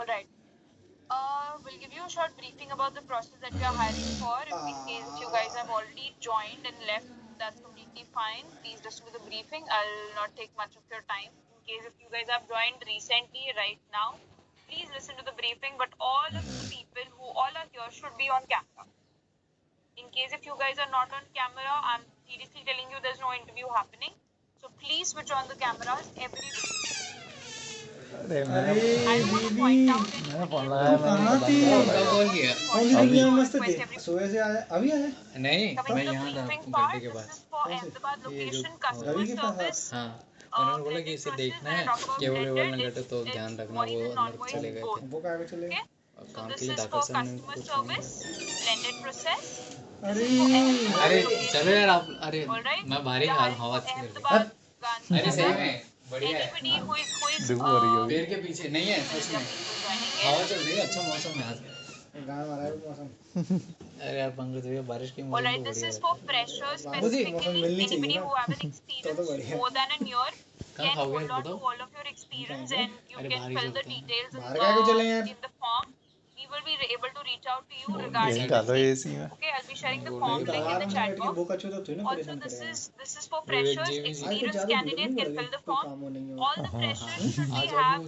All right. We'll give you a short briefing about the process that we are hiring for. In case if you guys have already joined and left, that's completely fine. Please just do the briefing. I'll not take much of your time. In case if you guys have joined recently, right now, please listen to the briefing. But all of the people who all are here should be on camera. In case if you guys are not on camera, I'm seriously telling you there's no interview happening. So please switch on the cameras, everybody. I don't want to point out सुबह से आया अभी आया नहीं मैं यहाँ था गड्ढे के पास ये जो रवि के पास हाँ उन्होंने बोला कि इसे देखना है केबल वेबल ना घटे तो ध्यान रखना वो अंदर चले गए थे वो कहाँ चले गए काम के लिए डॉक्टर साहब ने कुछ अरे अरे चलो यार आप अरे मैं बाहर ही खा रहा हूँ हवा चल रही है अरे सही में बढ़िया है पेड़ के पीछे नहीं है सच में हवा चल रही है अच्छा मौसम है आज गाना मारा है मौसम अरे यार पंकज भैया बारिश की मौसम Alright, तो this बढ़िया is है for freshers specifically. Anybody who have an experience more than a year can hold on to all of your experience and you can fill the details in the form. We will be able to reach out to you regarding the same. Okay, I'll be sharing the form link in the chat box. Also, this is for freshers. Experienced candidates can fill the form. All the freshers should have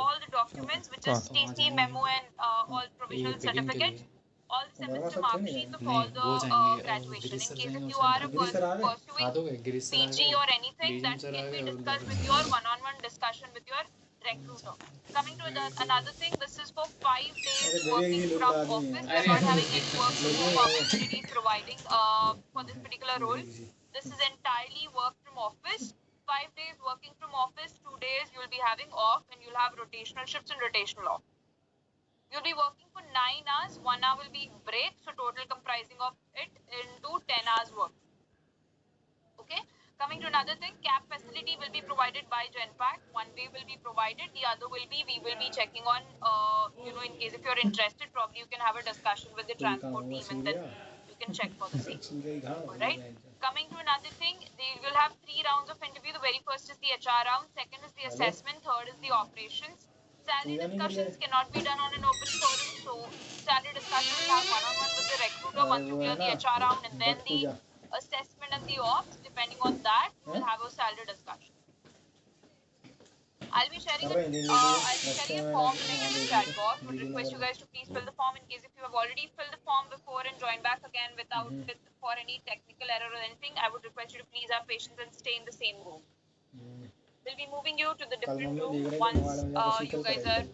all the documents, which is TC, memo, and all provisional certificates. All the semester mark sheets of all the graduation. In case if you are a pursuing PG or anything, that can be discussed with your one-on-one discussion with your recruiter. Coming to another thing, this is for 5 days working from office. We are not having any work from home opportunities providing for this particular role. This is entirely work from office. 5 days working from office, 2 days you will be having off, and you'll have rotational shifts and rotational off. You'll be working for 9 hours, 1 hour will be break, so total comprising of it into 10 hours work. Okay, coming to another thing, cab facility will be provided by Genpact. One way will be provided, the other will be, we will be checking on, in case if you're interested, probably you can have a discussion with the transport team and then you can check for the same. Alright, coming to another thing, they will have 3 rounds of interview. The very first is the HR round, second is the assessment, third is the operations. Salary discussions cannot be done on an open forum, so salary discussion will have one-on-one with the recruiter once you clear the HR round, and then the assessment and the ops. Depending on that, you will have a salary discussion. I'll be sharing a form link in the chat box. Would request you guys to please fill the form. In case if you have already filled the form before and joined back again for any technical error or anything, I would request you to please have patience and stay in the same room. We'll be moving you to the different room once you guys are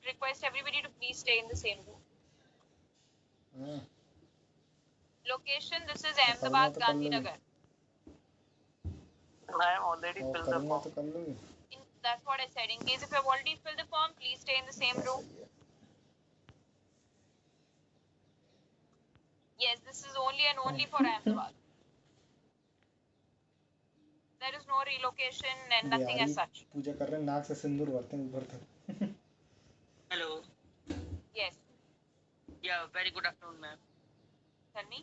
request everybody to please stay in the same room. Location, this is Ahmedabad, Gandhinagar. I am already filled the form. That's what I said. In case if you have already filled the form, please stay in the same room. Yes, this is only and only for Ahmedabad. There is no relocation and nothing as such. पूजा कर रहे हैं नाक से सिंदूर भरते हैं ऊपर तक Hello. Yes. Yeah, very good afternoon, ma'am. Tell me.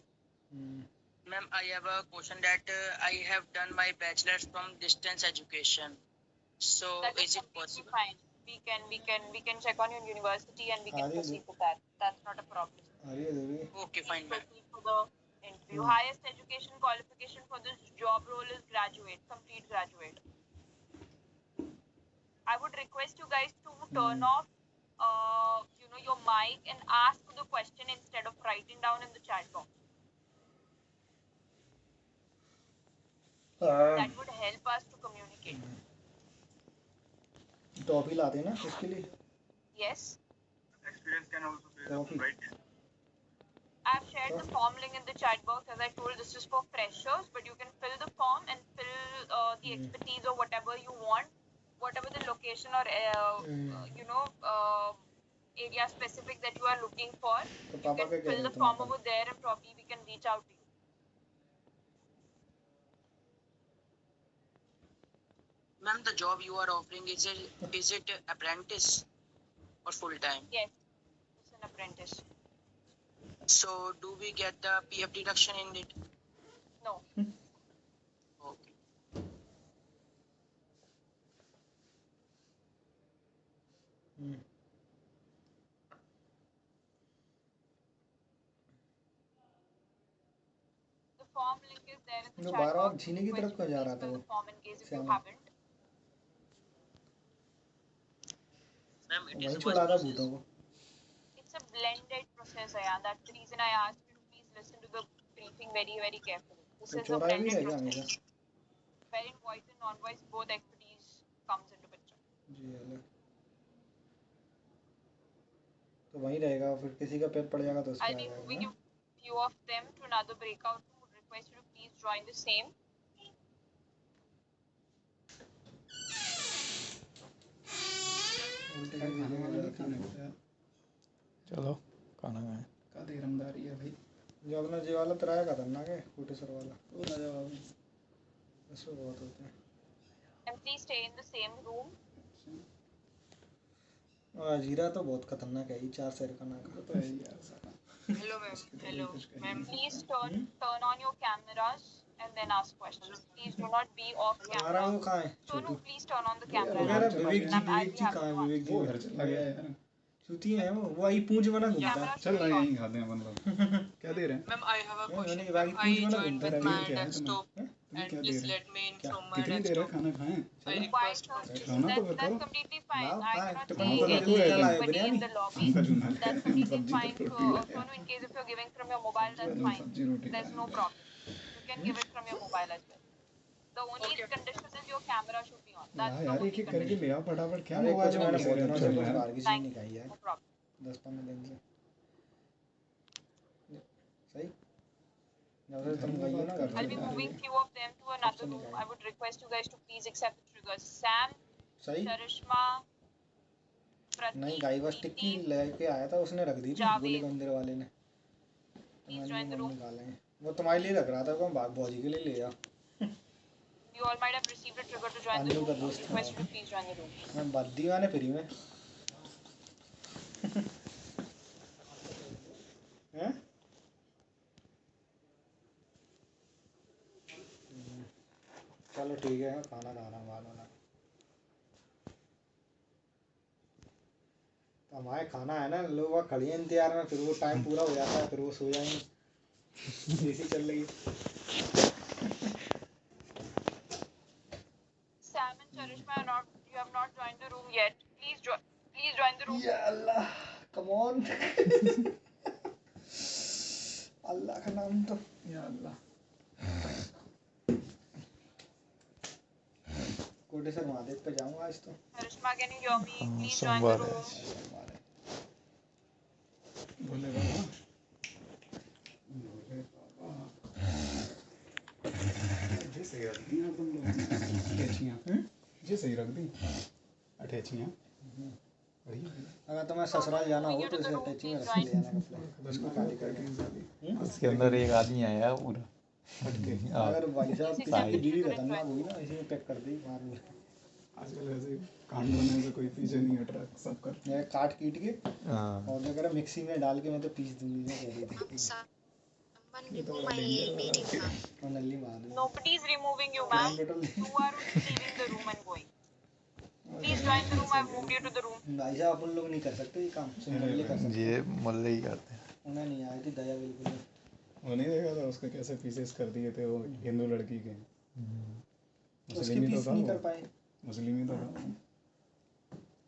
Ma'am, I have a question that I have done my bachelor's from distance education. So That is it possible? Fine. We can check on your university and we can proceed with that. That's not a problem. Okay, fine, ma'am. Proceed for the interview. Highest education qualification for this job role is graduate, complete graduate. I would request you guys to turn off your mic and ask the question instead of writing down in the chat box. That would help us to communicate. Toffee ला देना इसके लिए Yes. Experience can also be right. I've shared the form link in the chat box. As I told, this is for freshers, but you can fill the form and fill the expertise or whatever you want, whatever the location or area specific that you are looking for. You can fill the form over there, and probably we can reach out to you. Ma'am, the job you are offering is it apprentice or full time? Yes, it's an apprentice. So do we get the PF deduction in it? No. Okay. The form link is there in the जो chat बार बार box. झीने की तरफ Request you क्यों to जा please रहा था fill वो the form in case if you Shyama? haven't. Ma'am, it is वहीं a छोड़ा first था process. भूतों को. It's a blended process, yeah. That's the reason I asked you to please listen to the briefing very, very carefully. This तो is a चौराहे भी blended रहेगा हमेशा. process wherein voice and non-voice both expertise comes into picture. जी अलग. तो वहीं रहेगा, फिर किसी का पैर पड़ जाएगा तो उस पे I'll आ be जाएगा moving ना. you few of them to another breakout room. Would request you to please join the same. चलो खाना खाएं. का देरमदारी है भाई. जो अपना जी वाला तराया खतरनाक है, कोटेश्वर वाला. वो लाजवाब है. इसमें बहुत होते हैं. And please stay in the same room. और जीरा तो बहुत खतरनाक है, ये 4 शेर का नाक. तो है यार साला. Hello, ma'am. Hello, ma'am. Please turn on your cameras and then ask questions. Please do not be off हमारा camera. वो कहाँ है? So no, please turn on the camera. वो कह and रहा ask Vivek ji, questions. Ma'am, I'll Vivek be ji happy कहाँ है? to विवेक जी वो घर चला गया यार. चूती है वो वही पूंछ बना घूमता है. Camera चल should be रहा on. यहीं खाते हैं अपन लोग. क्या दे रहे हैं? Ma'am, I have a question. मैंने बाकी I पूंछ बना joined घूमता with है. my क्या है desktop तुम्हें and क्या दे please रहे हैं? let me in क्या? from my कितनी देर है desktop. खाना खाएं? I Quiet request for first. खाना तो That's बताओ. completely fine. लाओ, I हाँ, cannot टिप्पणी see तो बताओ क्या लाए, anybody biryani? in the lobby. हमका चुना है. That's हम completely सब्जी fine. रोटी So, लाए. Sonu, in case if you're giving from your mobile, that's हम fine. सब्जी रोटी There's no लाए. problem. You can give it from your mobile as well. The only condition is your camera should be on. That's the यार only एक एक करके condition. ले आओ फटाफट. क्या अरे मोबाइल कुछ में मैंने घुसे बहुत रहते दिनों हो से कुछ यार? बाहर की चीज Thank नहीं you. खाई है. No problem. 10-15 दिन से. सही. जब से तुम गई हो ना घर I'll be से. moving few of them to another room. I would request you guys to please accept the triggers. Sam, सही. Charishma, नहीं Pratik, गाई बस टिक्की Preeti, लेके आया था, उसने रख दी थी जावेद. गोली मंदिर वाले ने. Please join the room. निकालेंगे. वो तुम्हारे लिए रख रहा था, कौन बाग भौजी के लिए ले आ. You all might have received a trigger to join the Annu का room. दोस्त Request you था. to please join the room. मैं बात दीवाने फ्री में. हैं? चलो ठीक है, खाना खाना वाला. तो हमारे खाना है ना, लोग वहाँ खड़ी हैं इंतजार में, फिर वो टाइम पूरा हो जाता है, फिर वो सो जाएंगे. एसी चल रही है. Sam and Charishma are not. You have not joined the room yet. Please join the room. या अल्लाह, कम ऑन. अल्लाह का नाम तो. या अल्लाह. कोटेश्वर महादेव पे जाऊंगा आज तो. Charishma, can you hear me? Please join the सोमवार है. room. बोले बाबा. बोले बाबा. ये सही रख दी यार तुम लोग. अटैचियाँ. ये सही रख दी. अटैचियाँ. बढ़िया. अगर तुम्हें ससुराल जाना हो तो इसे अटैची में रख ले जाना कपड़े. इसको खाली करके. उसके अंदर एक आदमी आया पूरा. अगर भाई साहब किसी की बीवी खतरनाक हुई ना, इसी में पैक कर दी मार दूँ. आजकल ऐसे कांड होने से कोई पीछे नहीं हट रहा. सब कर. ये काट कीट के हाँ. और जो कह मिक्सी में डाल के मैं तो पीस दूंगी, मैं कह रही थी. ये तो बड़ा डेंजर वाला है. और नल्ली मार दूँ. Nobody is removing you, ma'am. Petrol. You are leaving the room and going. Please join the room. I've moved you to the room. भाई साहब अपन लोग नहीं कर सकते ये काम, सिर्फ मुल्ले कर सकते. ये मुल्ले ही करते हैं. उन्हें नहीं आई थी दया बिल्कुल. वो नहीं देखा था उसके कैसे पीसेस कर दिए थे वो हिंदू लड़की के. उसके मुस्लिम ही पीस तो नहीं था कर वो. पाए. मुस्लिम ही तो था.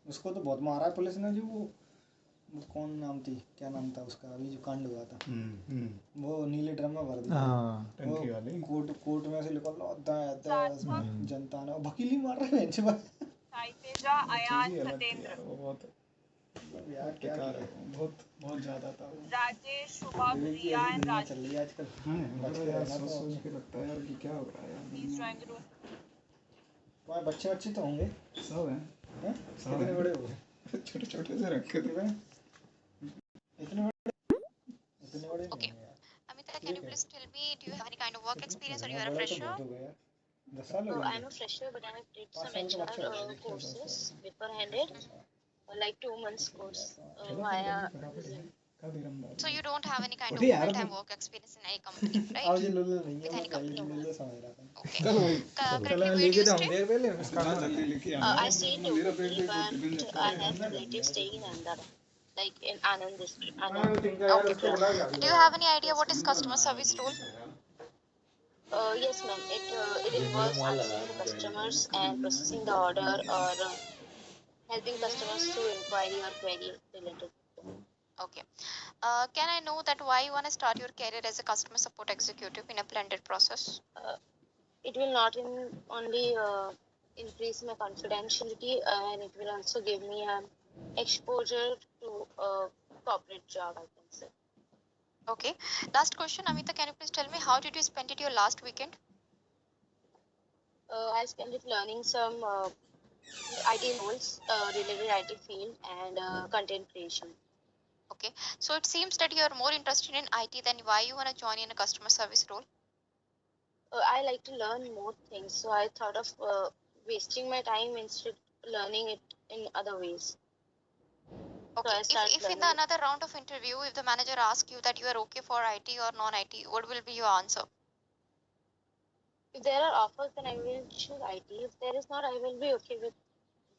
उसको तो बहुत मारा है पुलिस ने. जो वो कौन नाम थी, क्या नाम था उसका, अभी जो कांड हुआ था, वो नीले ड्रम में भर दिया. हाँ. टंकी वाली. कोर्ट में से निकल रहा जनता ने भकीली मार रहे हैं. Saiteja, Ayan, Satendra. वो बहुत यार क्या बेकार है. बहुत बहुत ज्यादा था वो. Rajesh, Shubham, Riya and Raj. चल रही है आजकल. हाँ बच्चे यार रहना सोच तो- सोच के लगता है यार कि क्या हो रहा है यार. Please join the room. तुम्हारे बच्चे तो होंगे सब है. हैं? सब कितने है. बड़े हो गए? छोटे छोटे से रखे थे. इतने बड़े Okay. नहीं हैं यार. Amita, can you please tell me, do you have any kind of work experience or you are a बड़ा तो fresher? बहुत हो गया यार. 10 साल हो So I'm गए. a fresher, but I have did 5 some साल का बच्चा हो HR गया. courses beforehand, like 2 months course via So you don't have any kind of उठी यार full-time तुम। work experience in any company, आओ right? जी लुल्लु नहीं है With मैं any पहले company. लुल्लु समझ रहा था Okay. चलो Currently, मैं where do लेके you जाऊं stay? देर पहले इसका जल्दी लेके I stay in Navati, but I have relatives staying in Ahmedabad, like in Anand district. Anand. Okay. Do you have any idea what is customer service role? Yes, ma'am. It involves answering the customers and processing the order or helping customers through inquiry or query related. Okay. Can I know that why you want to start your career as a customer support executive in a blended process? It will not only increase my confidentiality, and it will also give me an exposure to a corporate job, I can say. Okay. Last question, Amita, can you please tell me how did you spend it your last weekend? I spent it learning some IT roles, related IT field, and content creation. Okay. So it seems that you are more interested in IT than why you want to join in a customer service role. I like to learn more things, so I thought of wasting my time instead learning it in other ways. Okay. I started If in the learning. another round of interview, if the manager asks you that you are okay for IT or non-IT, what will be your answer? If there are offers, then I will choose IT. If there is not, I will be okay with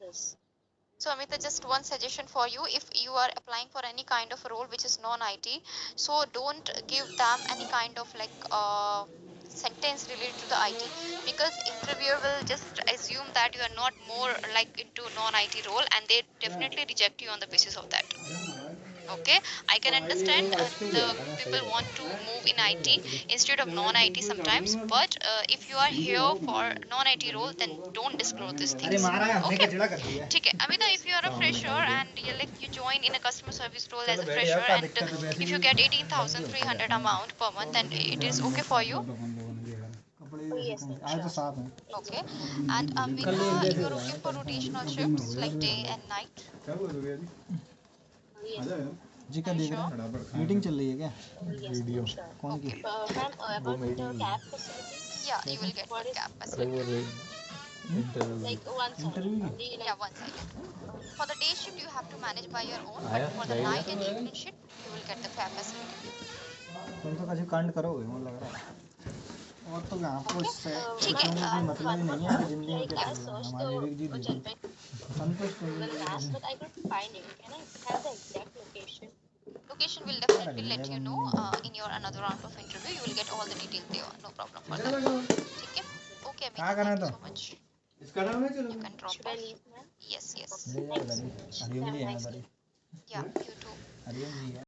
this. So Amita, just one suggestion for you. If you are applying for any kind of a role which is non-IT, so don't give them any kind of like sentence related to the IT, because interviewer will just assume that you are not more like into non-IT role, and they definitely reject you on the basis of that. Okay, I can understand the people want to move in IT instead of non-IT sometimes, but if you are here for non-IT role, then don't disclose these अरे things. मारा है हमने Okay. कचड़ा कर दिया ठीक है Amita, if you are a fresher and you join in a customer service role as a बैठ fresher, जाओ क्या and दिक्कत है वैसे if भी you get 18,300 amount per month, then it is okay for you. कपड़े Oh, yes, ma'am, आज तो sure. साफ है Okay. And Amita, कल एक you are looking for rotational shifts like day and night. क्या बोल रहे हो Yes, जी क्या देख रहे हैं मीटिंग चल रही है क्या yes, ma'am, sure. कौन की Ma'am, about the cab facility, Yeah, you will get one cap अरे facility. वो interview like one side, Interview? only like Yeah, one sided. For the day shift, you have to manage by your own, आया but for the गया night and evening shift, you will get the cap facility. तुम तो कभी कांड करोगे मुझे लग रहा है और तो आपको इससे ठीक है, कोई मतलब ही नहीं है कि जिंदगी में like क्या I चल रहा है searched हमारी विवेक जी the देखो Jalpai संतुष्ट हो Google गई Maps, but I couldn't find it. Can I have the exact location? Location will definitely let you know in your another round of interview. You will get all the details there. No problem for that. ठीक है? Okay, Amita, क्या करना है thank you तो so much. इसका नाम है चलो You can drop Should I off. leave, ma'am? Yes, yes. ले जाओ हरिओम जी है हमारी Yeah, you too. हरिओम जी है